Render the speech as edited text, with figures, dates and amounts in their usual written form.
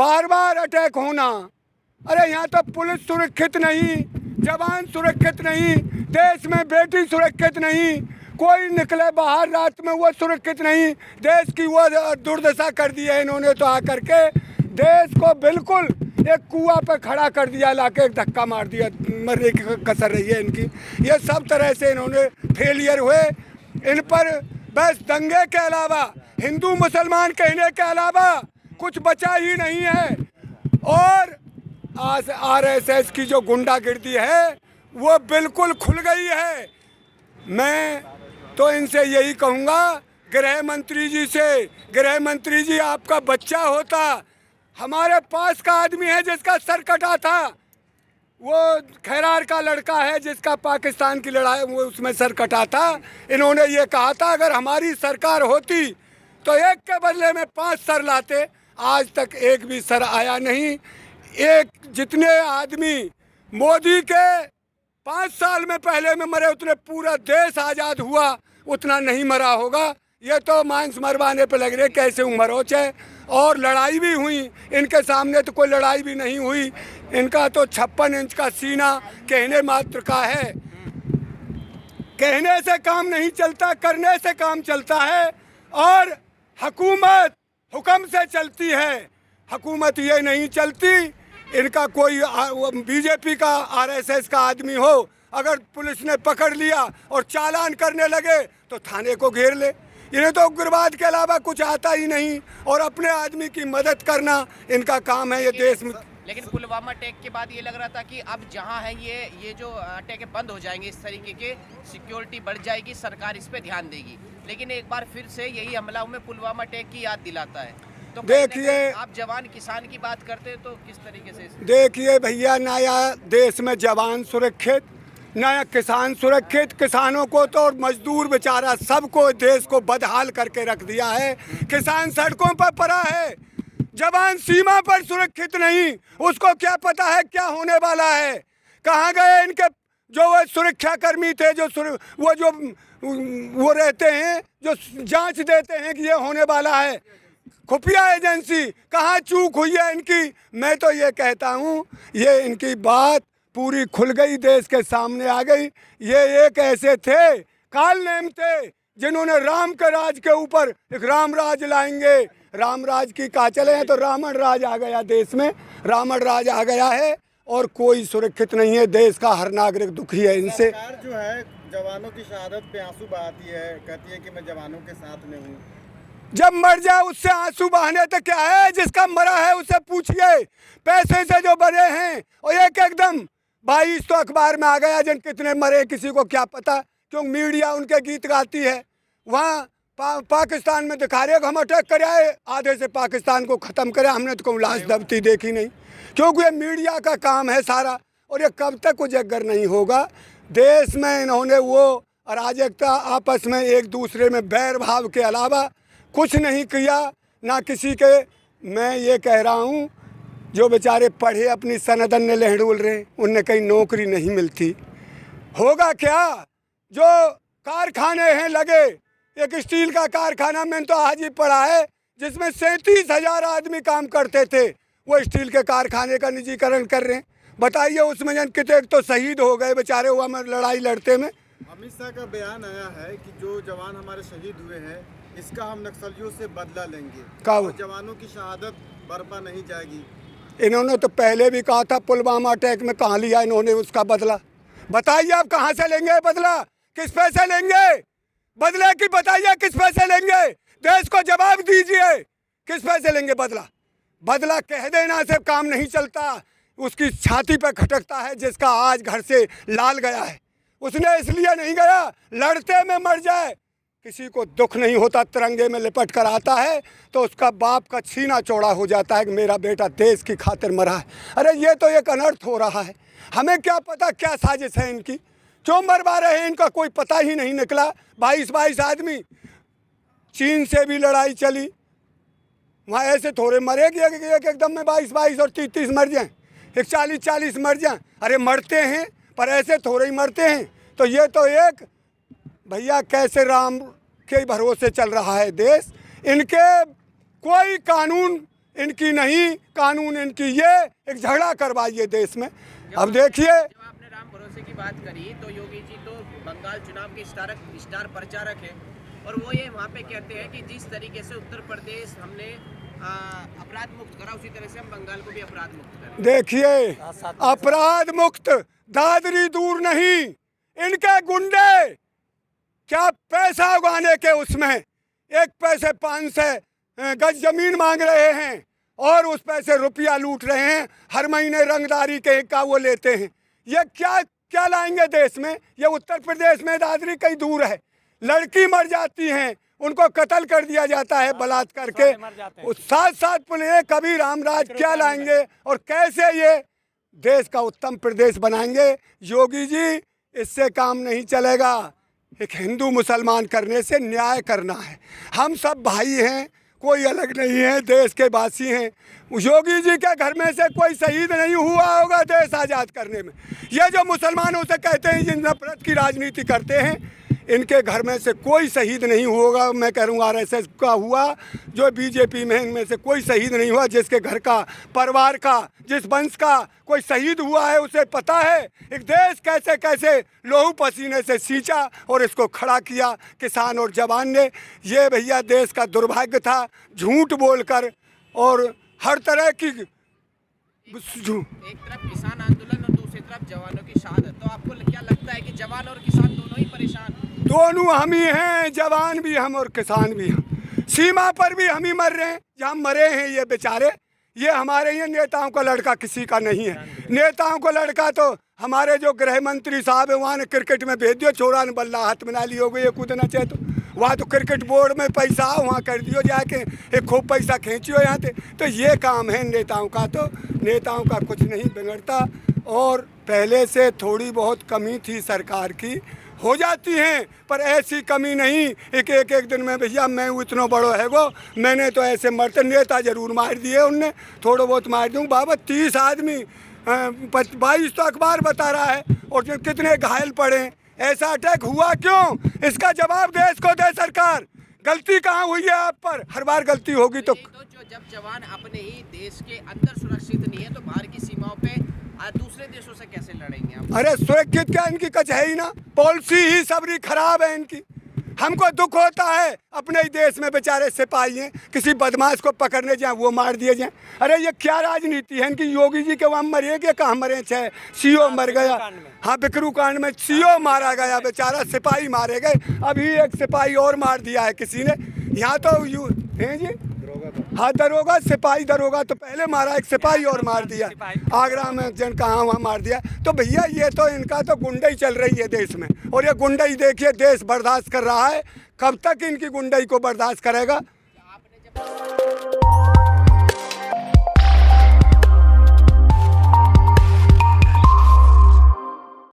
बार बार attack होना। अरे यहाँ तो पुलिस सुरक्षित नहीं, जवान सुरक्षित नहीं, देश में बेटी सुरक्षित नहीं, कोई निकले बाहर रात में वो सुरक्षित नहीं। देश की वो दुर्दशा कर दी है इन्होंने तो आकर के देश को बिल्कुल एक कुआं पे खड़ा कर दिया, लाके एक धक्का मार दिया, मरने की कसर रही है इनकी। ये सब तरह से इन्होंने फेलियर हुए। इन पर बस दंगे के अलावा, हिंदू मुसलमान कहने के अलावा कुछ बचा ही नहीं है। और आज आरएसएस की जो गुंडागिर्दी है वो बिल्कुल खुल गई है। मैं तो इनसे यही कहूँगा, गृह मंत्री जी से, गृह मंत्री जी आपका बच्चा होता, हमारे पास का आदमी है जिसका सर कटा था, वो खैरार का लड़का है जिसका पाकिस्तान की लड़ाई वो उसमें सर कटा था। इन्होंने ये कहा था अगर हमारी सरकार होती तो एक के बदले में 5 सर लाते। आज तक एक भी सर आया नहीं। एक जितने आदमी मोदी के 5 साल में पहले में मरे उतने पूरा देश आज़ाद हुआ उतना नहीं मरा होगा। ये तो मांस मरवाने पे लग रहे कैसे उमरोच है। और लड़ाई भी हुई, इनके सामने तो कोई लड़ाई भी नहीं हुई। इनका तो 56 इंच का सीना कहने मात्र का है। कहने से काम नहीं चलता, करने से काम चलता है। और हुकूमत हुक्म से चलती है, हुकूमत ये नहीं चलती। इनका कोई बीजेपी का आरएसएस का आदमी हो, अगर पुलिस ने पकड़ लिया और चालान करने लगे तो थाने को घेर ले। इन्हें तो उग्रवाद के अलावा कुछ आता ही नहीं और अपने आदमी की मदद करना इनका काम है। ये देश में लेकिन पुलवामा अटैक के बाद ये लग रहा था कि अब जहां है ये जो अटैक बंद हो जाएंगे, इस तरीके के सिक्योरिटी बढ़ जाएगी, सरकार इस पे ध्यान देगी। लेकिन एक बार फिर से यही हमला में पुलवामा अटैक की याद दिलाता है। तो देखिए, आप जवान किसान की बात करते हैं तो किस तरीके से? देखिए भैया, नया देश में जवान सुरक्षित, नया किसान सुरक्षित। किसानों को तो और मजदूर बेचारा सबको देश को बदहाल करके रख दिया है। किसान सड़कों पर पड़ा है, जवान सीमा पर सुरक्षित नहीं। उसको क्या पता है क्या होने वाला है। कहाँ गए इनके जो वो सुरक्षा कर्मी थे, वो रहते हैं जो जांच देते हैं कि ये होने वाला है। खुफिया एजेंसी कहाँ चूक हुई है इनकी। मैं तो ये कहता हूँ ये इनकी बात पूरी खुल गई, देश के सामने आ गई। ये एक ऐसे थे, काल नेम थे, जिन्होंने राम के राज के ऊपर एक राम राज लाएंगे। राम राज की कहा चले हैं तो रावण राज आ गया देश में, रावण राज आ गया है और कोई सुरक्षित नहीं है। देश का हर नागरिक दुखी है इनसे। सरकार जो है जवानों की शहादत पे आंसू बहाती है, कहती है कि मैं जवानों के साथ में हूँ। जब मर जाए उससे आंसू बहाने तो क्या है, जिसका मरा है उससे पूछिए। पैसे से जो बने हैं और एक एकदम 22 तो अखबार में आ गया, जिन कितने मरे किसी को क्या पता, क्यों मीडिया उनके गीत गाती है। वहाँ पाकिस्तान में दिखा रहे हम अटैक करे आए, आधे से पाकिस्तान को ख़त्म करे। हमने तो कोई लाश दबती देखी नहीं, क्योंकि ये मीडिया का काम है सारा। और ये कब तक उजागर नहीं होगा। देश में इन्होंने वो अराजकता, आपस में एक दूसरे में बैर भाव के अलावा कुछ नहीं किया, ना किसी के। मैं ये कह रहा हूँ जो बेचारे पढ़े अपनी सनदन ने लहड़ूल रहे, उनने कहीं नौकरी नहीं मिलती। होगा क्या, जो कारखाने हैं लगे, एक स्टील का कारखाना मैंने तो आज ही पढ़ा है जिसमें 37,000 आदमी काम करते थे, वो स्टील के कारखाने का निजीकरण कर रहे हैं। बताइए उसमें जन कितने तो शहीद हो गए बेचारे हुआ में लड़ाई लड़ते में। अमित शाह का बयान आया है कि जो जवान हमारे शहीद हुए हैं इसका हम नक्सलियों से बदला लेंगे और जवानों की शहादत बर्पा नहीं जाएगी। इन्होंने तो पहले भी कहा था पुलवामा अटैक में, कहाँ लिया इन्होंने उसका बदला। बताइए आप कहाँ से लेंगे बदला, किस पैसे लेंगे बदले की, बताइए किस पैसे लेंगे, देश को जवाब दीजिए किस पैसे लेंगे बदला। बदला कह देना से काम नहीं चलता, उसकी छाती पर खटकता है। जिसका आज घर से लाल गया है उसने इसलिए नहीं गया लड़ते में मर जाए, किसी को दुख नहीं होता, तिरंगे में लिपट कर आता है तो उसका बाप का सीना चौड़ा हो जाता है कि मेरा बेटा देश की खातिर मरा है। अरे ये तो एक अनर्थ हो रहा है। हमें क्या पता क्या साजिश है इनकी, क्यों मरवा रहे हैं, इनका कोई पता ही नहीं निकला। 22 आदमी, चीन से भी लड़ाई चली, वहाँ ऐसे थोड़े मरे कि एक एकदम में 22 और 30 मर जाएं, एक 40 मर जाएं। अरे मरते हैं पर ऐसे थोड़े ही मरते हैं। तो ये तो एक भैया कैसे राम के भरोसे चल रहा है देश। इनके कोई कानून इनकी नहीं, कानून इनकी, ये एक झगड़ा करवाइए देश में। अब देखिए, जब आपने राम भरोसे की बात करी तो योगी जी तो बंगाल चुनाव के स्टार प्रचारक है, और वो ये वहाँ पे कहते हैं कि जिस तरीके से उत्तर प्रदेश हमने अपराध मुक्त करा, उसी तरह से हम बंगाल को भी अपराध मुक्त करें। देखिए, अपराध मुक्त दादरी दूर नहीं, इनके गुंडे क्या पैसा उगाने के उसमें 1 पैसे 500 गज जमीन मांग रहे हैं और उस पैसे रुपया लूट रहे हैं, हर महीने रंगदारी के का वो लेते हैं। ये क्या क्या लाएंगे देश में? ये उत्तर प्रदेश में दादरी कहीं दूर है, लड़की मर जाती हैं, उनको कत्ल कर दिया जाता है बलात्कार के, साथ साथ पुलिस कभी रामराज क्या लाएंगे और कैसे ये देश का उत्तम प्रदेश बनाएंगे? योगी जी, इससे काम नहीं चलेगा। एक हिंदू मुसलमान करने से न्याय करना है। हम सब भाई हैं, कोई अलग नहीं है, देश के वासी हैं। योगी जी के घर में से कोई शहीद नहीं हुआ होगा देश आज़ाद करने में। ये जो मुसलमानों से कहते हैं, जिन नफरत की राजनीति करते हैं, इनके घर में से कोई शहीद नहीं होगा। मैं कह रहा हूँ RSS का हुआ, जो बीजेपी में, इनमें से कोई शहीद नहीं हुआ। जिसके घर का, परिवार का, जिस वंश का कोई शहीद हुआ है, उसे पता है एक देश कैसे कैसे लहू पसीने से सींचा और इसको खड़ा किया किसान और जवान ने। ये भैया देश का दुर्भाग्य था, झूठ बोलकर और हर तरह की एक तरफ किसान आंदोलन और दूसरी तरफ जवानों की शहादत, तो आपको क्या लगता है कि जवान और किसान दोनों ही परेशान? दोनों हम ही हैं, जवान भी हम और किसान भी हम। सीमा पर भी हम ही मर रहे हैं, जहाँ मरे हैं ये बेचारे। ये हमारे ये नेताओं का लड़का किसी का नहीं है। नेताओं का लड़का तो हमारे जो गृह मंत्री साहब है, वहाँ ने क्रिकेट में भेज दियो, छोरा ने बल्ला हाथ में ना ली हो गई, ये कूदना चाहे तो वहाँ तो क्रिकेट बोर्ड में पैसा वहाँ कर दियो जाके, एक खूब पैसा खींचियो यहाँ से। तो ये काम है नेताओं का, तो नेताओं का कुछ नहीं बिगड़ता। और पहले से थोड़ी बहुत कमी थी सरकार की, हो जाती हैं, पर ऐसी कमी नहीं एक दिन में भैया मैं इतना बड़ो है वो, मैंने तो ऐसे मरते नेता जरूर मार दिए उनने, थोड़ा बहुत मार दूँ बाबा। 30 आदमी 22 तो अखबार बता रहा है, और जो कितने घायल पड़े, ऐसा अटैक हुआ क्यों? इसका जवाब देश को दे सरकार। गलती कहाँ हुई है आप पर? हर बार गलती होगी तो जो जब जवान अपने ही देश के अंदर सुरक्षित नहीं है, तो बाहर की सीमाओं पे दूसरे देशों से कैसे लड़ेंगे आप? अरे सुरक्षित क्या, इनकी कच है ही ना, पॉलिसी ही सबरी खराब है इनकी। हमको दुख होता है, अपने ही देश में बेचारे सिपाही हैं, किसी बदमाश को पकड़ने जाए वो मार दिए जाए। अरे ये क्या राजनीति है इनकी? योगी जी के वहाँ मरे गए, कहाँ मरे? 6 CO मर गया। हाँ, बिकरू कांड में CO मारा गया, बेचारा सिपाही मारे गए। अभी एक सिपाही और मार दिया है किसी ने। यहाँ तो हैं जी, हाँ दरोगा, सिपाही दरोगा तो पहले मारा, एक सिपाही और मार दिया आगरा में, जन कहाँ वहाँ मार दिया। तो भैया ये तो इनका तो गुंडई चल रही है देश में, और ये गुंडई देखिए देश बर्दाश्त कर रहा है। कब तक इनकी गुंडई को बर्दाश्त करेगा?